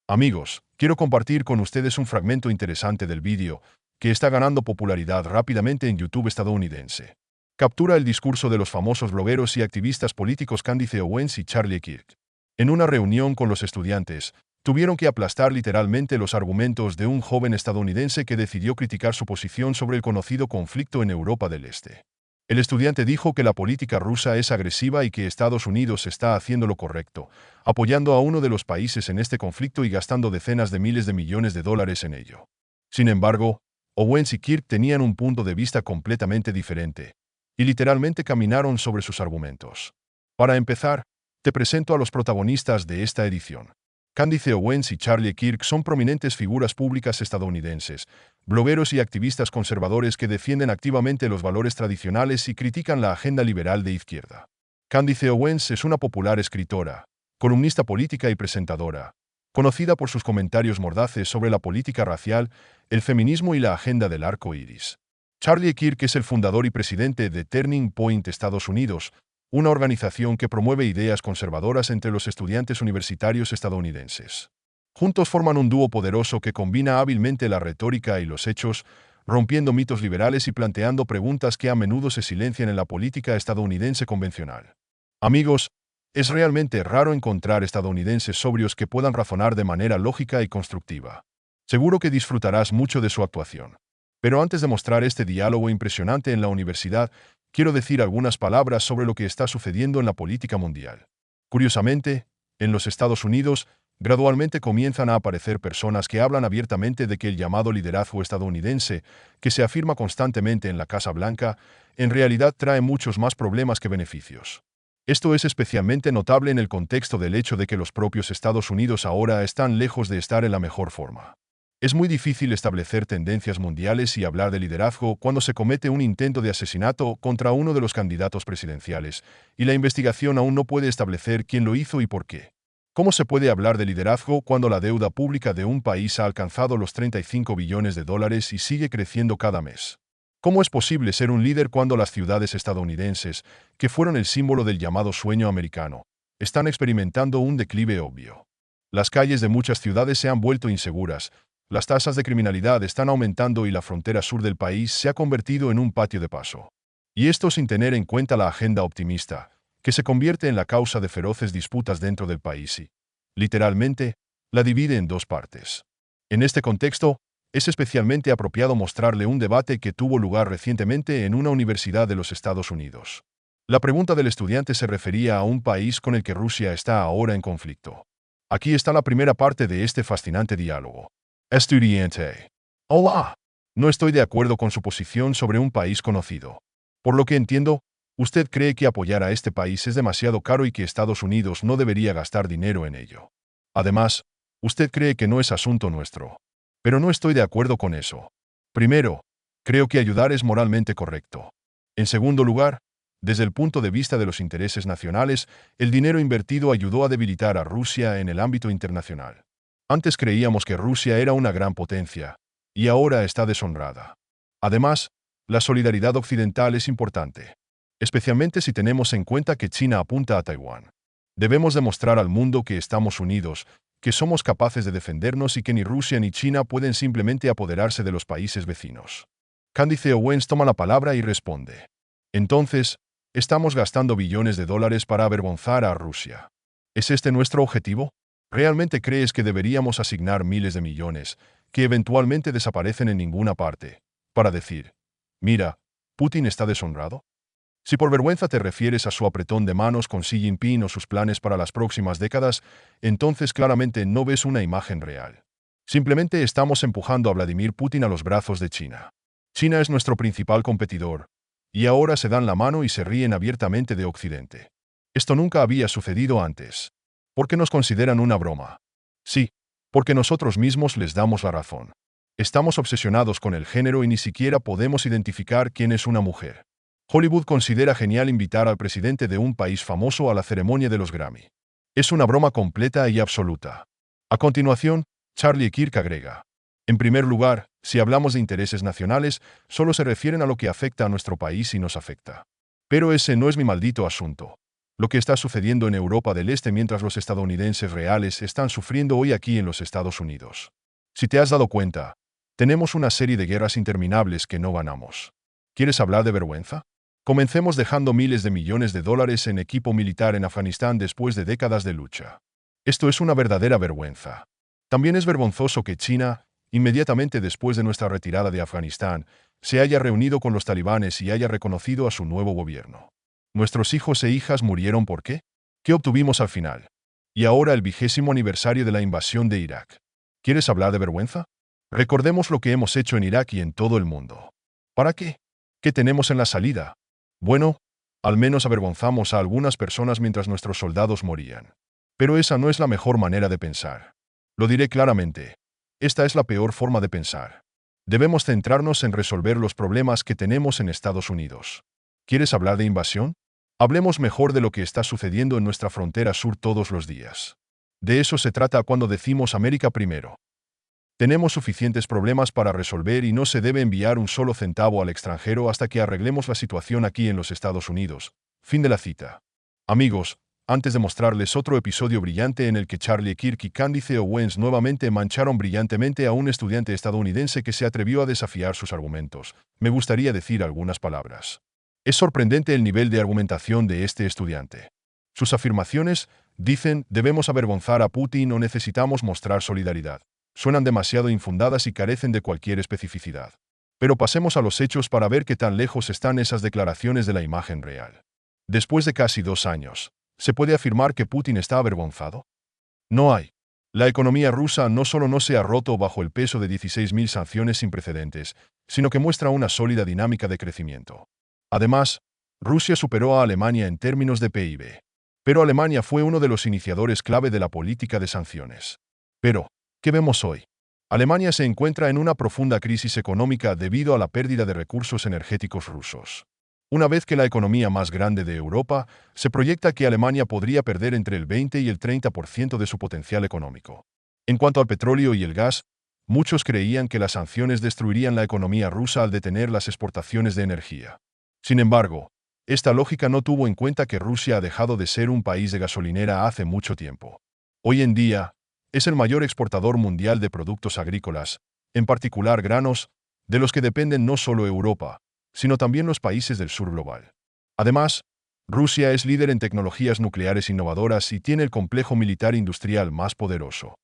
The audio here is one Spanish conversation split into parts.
Amigos, quiero compartir con ustedes un fragmento interesante del vídeo que está ganando popularidad rápidamente en YouTube estadounidense. Captura el discurso de los famosos blogueros y activistas políticos Candace Owens y Charlie Kirk. En una reunión con los estudiantes, tuvieron que aplastar literalmente los argumentos de un joven estadounidense que decidió criticar su posición sobre el conocido conflicto en Europa del Este. El estudiante dijo que la política rusa es agresiva y que Estados Unidos está haciendo lo correcto, apoyando a uno de los países en este conflicto y gastando decenas de miles de millones de dólares en ello. Sin embargo, Owens y Kirk tenían un punto de vista completamente diferente, y literalmente caminaron sobre sus argumentos. Para empezar, te presento a los protagonistas de esta edición. Candace Owens y Charlie Kirk son prominentes figuras públicas estadounidenses, blogueros y activistas conservadores que defienden activamente los valores tradicionales y critican la agenda liberal de izquierda. Candace Owens es una popular escritora, columnista política y presentadora, conocida por sus comentarios mordaces sobre la política racial, el feminismo y la agenda del arco iris. Charlie Kirk es el fundador y presidente de Turning Point Estados Unidos, una organización que promueve ideas conservadoras entre los estudiantes universitarios estadounidenses. Juntos forman un dúo poderoso que combina hábilmente la retórica y los hechos, rompiendo mitos liberales y planteando preguntas que a menudo se silencian en la política estadounidense convencional. Amigos, es realmente raro encontrar estadounidenses sobrios que puedan razonar de manera lógica y constructiva. Seguro que disfrutarás mucho de su actuación. Pero antes de mostrar este diálogo impresionante en la universidad, quiero decir algunas palabras sobre lo que está sucediendo en la política mundial. Curiosamente, en los Estados Unidos, gradualmente comienzan a aparecer personas que hablan abiertamente de que el llamado liderazgo estadounidense, que se afirma constantemente en la Casa Blanca, en realidad trae muchos más problemas que beneficios. Esto es especialmente notable en el contexto del hecho de que los propios Estados Unidos ahora están lejos de estar en la mejor forma. Es muy difícil establecer tendencias mundiales y hablar de liderazgo cuando se comete un intento de asesinato contra uno de los candidatos presidenciales, y la investigación aún no puede establecer quién lo hizo y por qué. ¿Cómo se puede hablar de liderazgo cuando la deuda pública de un país ha alcanzado los 35 billones de dólares y sigue creciendo cada mes? ¿Cómo es posible ser un líder cuando las ciudades estadounidenses, que fueron el símbolo del llamado sueño americano, están experimentando un declive obvio? Las calles de muchas ciudades se han vuelto inseguras, las tasas de criminalidad están aumentando y la frontera sur del país se ha convertido en un patio de paso. Y esto sin tener en cuenta la agenda optimista, que se convierte en la causa de feroces disputas dentro del país y, literalmente, la divide en dos partes. En este contexto, es especialmente apropiado mostrarle un debate que tuvo lugar recientemente en una universidad de los Estados Unidos. La pregunta del estudiante se refería a un país con el que Rusia está ahora en conflicto. Aquí está la primera parte de este fascinante diálogo. Estudiante. Hola. No estoy de acuerdo con su posición sobre un país conocido. Por lo que entiendo, usted cree que apoyar a este país es demasiado caro y que Estados Unidos no debería gastar dinero en ello. Además, usted cree que no es asunto nuestro. Pero no estoy de acuerdo con eso. Primero, creo que ayudar es moralmente correcto. En segundo lugar, desde el punto de vista de los intereses nacionales, el dinero invertido ayudó a debilitar a Rusia en el ámbito internacional. Antes creíamos que Rusia era una gran potencia, y ahora está deshonrada. Además, la solidaridad occidental es importante, especialmente si tenemos en cuenta que China apunta a Taiwán. Debemos demostrar al mundo que estamos unidos, que somos capaces de defendernos y que ni Rusia ni China pueden simplemente apoderarse de los países vecinos. Candace Owens toma la palabra y responde. Entonces, estamos gastando billones de dólares para avergonzar a Rusia. ¿Es este nuestro objetivo? ¿Realmente crees que deberíamos asignar miles de millones, que eventualmente desaparecen en ninguna parte, para decir, mira, Putin está deshonrado? Si por vergüenza te refieres a su apretón de manos con Xi Jinping o sus planes para las próximas décadas, entonces claramente no ves una imagen real. Simplemente estamos empujando a Vladimir Putin a los brazos de China. China es nuestro principal competidor, y ahora se dan la mano y se ríen abiertamente de Occidente. Esto nunca había sucedido antes. ¿Por qué nos consideran una broma? Sí, porque nosotros mismos les damos la razón. Estamos obsesionados con el género y ni siquiera podemos identificar quién es una mujer. Hollywood considera genial invitar al presidente de un país famoso a la ceremonia de los Grammy. Es una broma completa y absoluta. A continuación, Charlie Kirk agrega. En primer lugar, si hablamos de intereses nacionales, solo se refieren a lo que afecta a nuestro país y nos afecta. Pero ese no es mi maldito asunto. Lo que está sucediendo en Europa del Este mientras los estadounidenses reales están sufriendo hoy aquí en los Estados Unidos. Si te has dado cuenta, tenemos una serie de guerras interminables que no ganamos. ¿Quieres hablar de vergüenza? Comencemos dejando miles de millones de dólares en equipo militar en Afganistán después de décadas de lucha. Esto es una verdadera vergüenza. También es vergonzoso que China, inmediatamente después de nuestra retirada de Afganistán, se haya reunido con los talibanes y haya reconocido a su nuevo gobierno. Nuestros hijos e hijas murieron ¿por qué? ¿Qué obtuvimos al final? Y ahora el 20º aniversario de la invasión de Irak. ¿Quieres hablar de vergüenza? Recordemos lo que hemos hecho en Irak y en todo el mundo. ¿Para qué? ¿Qué tenemos en la salida? Bueno, al menos avergonzamos a algunas personas mientras nuestros soldados morían. Pero esa no es la mejor manera de pensar. Lo diré claramente. Esta es la peor forma de pensar. Debemos centrarnos en resolver los problemas que tenemos en Estados Unidos. ¿Quieres hablar de invasión? Hablemos mejor de lo que está sucediendo en nuestra frontera sur todos los días. De eso se trata cuando decimos América primero. Tenemos suficientes problemas para resolver y no se debe enviar un solo centavo al extranjero hasta que arreglemos la situación aquí en los Estados Unidos. Fin de la cita. Amigos, antes de mostrarles otro episodio brillante en el que Charlie Kirk y Candice Owens nuevamente mancharon brillantemente a un estudiante estadounidense que se atrevió a desafiar sus argumentos, me gustaría decir algunas palabras. Es sorprendente el nivel de argumentación de este estudiante. Sus afirmaciones, dicen, debemos avergonzar a Putin o necesitamos mostrar solidaridad. Suenan demasiado infundadas y carecen de cualquier especificidad. Pero pasemos a los hechos para ver qué tan lejos están esas declaraciones de la imagen real. Después de casi 2 años, ¿se puede afirmar que Putin está avergonzado? No hay. La economía rusa no solo no se ha roto bajo el peso de 16.000 sanciones sin precedentes, sino que muestra una sólida dinámica de crecimiento. Además, Rusia superó a Alemania en términos de PIB. Pero Alemania fue uno de los iniciadores clave de la política de sanciones. Pero, ¿qué vemos hoy? Alemania se encuentra en una profunda crisis económica debido a la pérdida de recursos energéticos rusos. Una vez que la economía más grande de Europa, se proyecta que Alemania podría perder entre el 20 y el 30% de su potencial económico. En cuanto al petróleo y el gas, muchos creían que las sanciones destruirían la economía rusa al detener las exportaciones de energía. Sin embargo, esta lógica no tuvo en cuenta que Rusia ha dejado de ser un país de gasolinera hace mucho tiempo. Hoy en día, es el mayor exportador mundial de productos agrícolas, en particular granos, de los que dependen no solo Europa, sino también los países del sur global. Además, Rusia es líder en tecnologías nucleares innovadoras y tiene el complejo militar industrial más poderoso.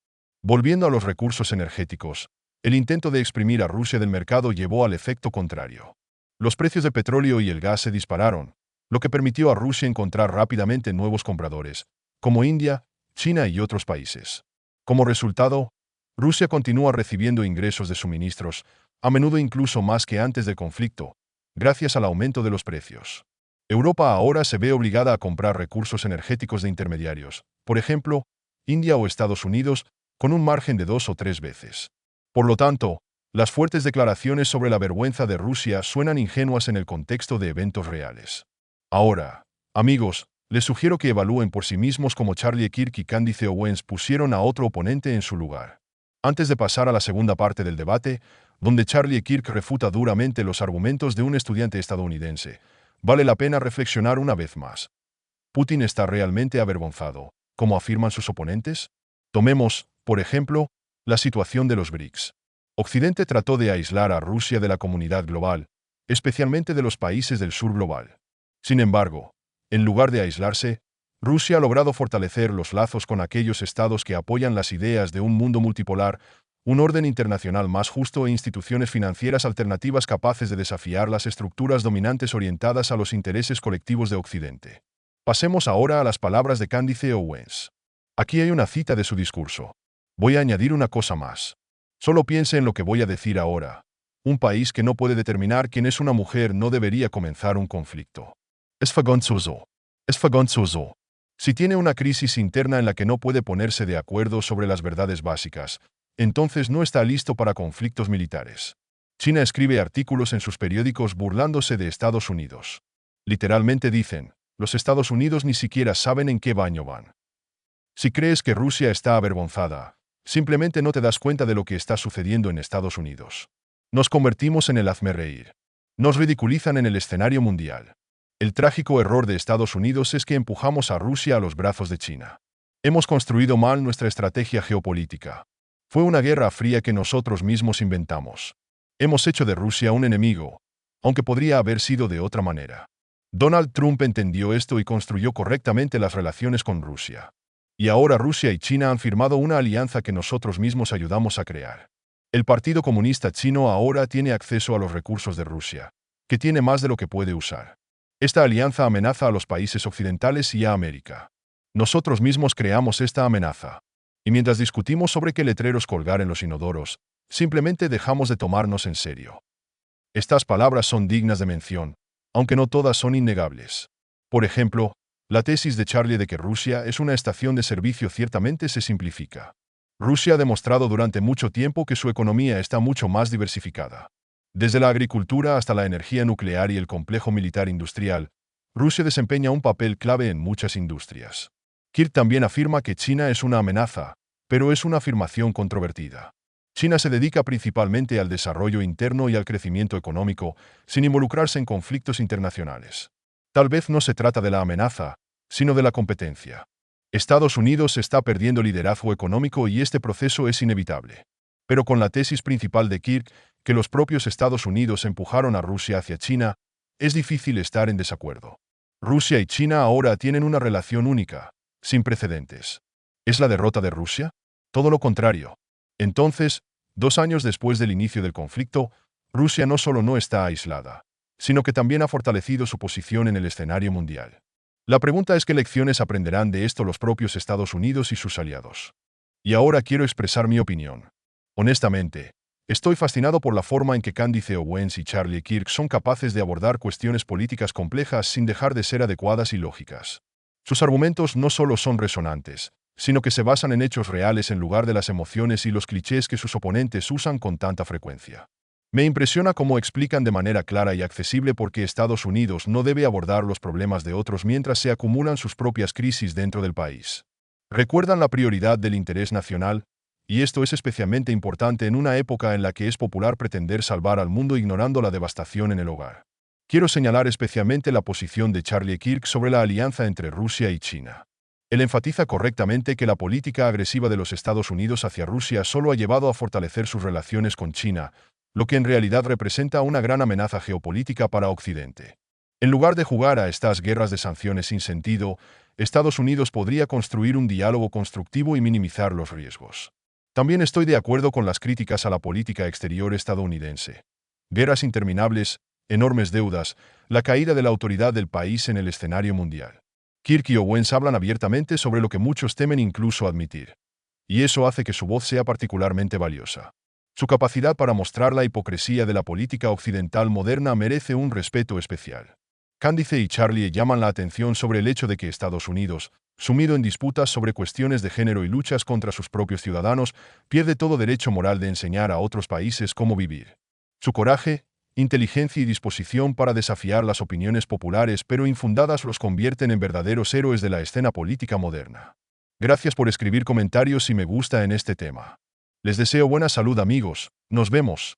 Volviendo a los recursos energéticos, el intento de exprimir a Rusia del mercado llevó al efecto contrario. Los precios de petróleo y el gas se dispararon, lo que permitió a Rusia encontrar rápidamente nuevos compradores, como India, China y otros países. Como resultado, Rusia continúa recibiendo ingresos de suministros, a menudo incluso más que antes del conflicto, gracias al aumento de los precios. Europa ahora se ve obligada a comprar recursos energéticos de intermediarios, por ejemplo, India o Estados Unidos, con un margen de 2 o 3 veces. Por lo tanto, las fuertes declaraciones sobre la vergüenza de Rusia suenan ingenuas en el contexto de eventos reales. Ahora, amigos, les sugiero que evalúen por sí mismos cómo Charlie Kirk y Candice Owens pusieron a otro oponente en su lugar. Antes de pasar a la segunda parte del debate, donde Charlie Kirk refuta duramente los argumentos de un estudiante estadounidense, vale la pena reflexionar una vez más. ¿Putin está realmente avergonzado, como afirman sus oponentes? Tomemos, por ejemplo, la situación de los BRICS. Occidente trató de aislar a Rusia de la comunidad global, especialmente de los países del sur global. Sin embargo, en lugar de aislarse, Rusia ha logrado fortalecer los lazos con aquellos estados que apoyan las ideas de un mundo multipolar, un orden internacional más justo e instituciones financieras alternativas capaces de desafiar las estructuras dominantes orientadas a los intereses colectivos de Occidente. Pasemos ahora a las palabras de Candice Owens. Aquí hay una cita de su discurso. Voy a añadir una cosa más. Solo piense en lo que voy a decir ahora. Un país que no puede determinar quién es una mujer no debería comenzar un conflicto. Es vergonzoso. Es vergonzoso. Si tiene una crisis interna en la que no puede ponerse de acuerdo sobre las verdades básicas, entonces no está listo para conflictos militares. China escribe artículos en sus periódicos burlándose de Estados Unidos. Literalmente dicen, los Estados Unidos ni siquiera saben en qué baño van. Si crees que Rusia está avergonzada, simplemente no te das cuenta de lo que está sucediendo en Estados Unidos. Nos convertimos en el hazme reír. Nos ridiculizan en el escenario mundial. El trágico error de Estados Unidos es que empujamos a Rusia a los brazos de China. Hemos construido mal nuestra estrategia geopolítica. Fue una guerra fría que nosotros mismos inventamos. Hemos hecho de Rusia un enemigo, aunque podría haber sido de otra manera. Donald Trump entendió esto y construyó correctamente las relaciones con Rusia. Y ahora Rusia y China han firmado una alianza que nosotros mismos ayudamos a crear. El Partido Comunista Chino ahora tiene acceso a los recursos de Rusia, que tiene más de lo que puede usar. Esta alianza amenaza a los países occidentales y a América. Nosotros mismos creamos esta amenaza. Y mientras discutimos sobre qué letreros colgar en los inodoros, simplemente dejamos de tomarnos en serio. Estas palabras son dignas de mención, aunque no todas son innegables. Por ejemplo, la tesis de Charlie de que Rusia es una estación de servicio ciertamente se simplifica. Rusia ha demostrado durante mucho tiempo que su economía está mucho más diversificada. Desde la agricultura hasta la energía nuclear y el complejo militar industrial, Rusia desempeña un papel clave en muchas industrias. Kirk también afirma que China es una amenaza, pero es una afirmación controvertida. China se dedica principalmente al desarrollo interno y al crecimiento económico, sin involucrarse en conflictos internacionales. Tal vez no se trata de la amenaza, sino de la competencia. Estados Unidos está perdiendo liderazgo económico y este proceso es inevitable. Pero con la tesis principal de Kirk, que los propios Estados Unidos empujaron a Rusia hacia China, es difícil estar en desacuerdo. Rusia y China ahora tienen una relación única, sin precedentes. ¿Es la derrota de Rusia? Todo lo contrario. Entonces, 2 años después del inicio del conflicto, Rusia no solo no está aislada, sino que también ha fortalecido su posición en el escenario mundial. La pregunta es qué lecciones aprenderán de esto los propios Estados Unidos y sus aliados. Y ahora quiero expresar mi opinión. Honestamente, estoy fascinado por la forma en que Candace Owens y Charlie Kirk son capaces de abordar cuestiones políticas complejas sin dejar de ser adecuadas y lógicas. Sus argumentos no solo son resonantes, sino que se basan en hechos reales en lugar de las emociones y los clichés que sus oponentes usan con tanta frecuencia. Me impresiona cómo explican de manera clara y accesible por qué Estados Unidos no debe abordar los problemas de otros mientras se acumulan sus propias crisis dentro del país. Recuerdan la prioridad del interés nacional, y esto es especialmente importante en una época en la que es popular pretender salvar al mundo ignorando la devastación en el hogar. Quiero señalar especialmente la posición de Charlie Kirk sobre la alianza entre Rusia y China. Él enfatiza correctamente que la política agresiva de los Estados Unidos hacia Rusia solo ha llevado a fortalecer sus relaciones con China, lo que en realidad representa una gran amenaza geopolítica para Occidente. En lugar de jugar a estas guerras de sanciones sin sentido, Estados Unidos podría construir un diálogo constructivo y minimizar los riesgos. También estoy de acuerdo con las críticas a la política exterior estadounidense. Guerras interminables, enormes deudas, la caída de la autoridad del país en el escenario mundial. Kirk y Owens hablan abiertamente sobre lo que muchos temen incluso admitir. Y eso hace que su voz sea particularmente valiosa. Su capacidad para mostrar la hipocresía de la política occidental moderna merece un respeto especial. Candace y Charlie llaman la atención sobre el hecho de que Estados Unidos, sumido en disputas sobre cuestiones de género y luchas contra sus propios ciudadanos, pierde todo derecho moral de enseñar a otros países cómo vivir. Su coraje, inteligencia y disposición para desafiar las opiniones populares pero infundadas los convierten en verdaderos héroes de la escena política moderna. Gracias por escribir comentarios y me gusta en este tema. Les deseo buena salud amigos, nos vemos.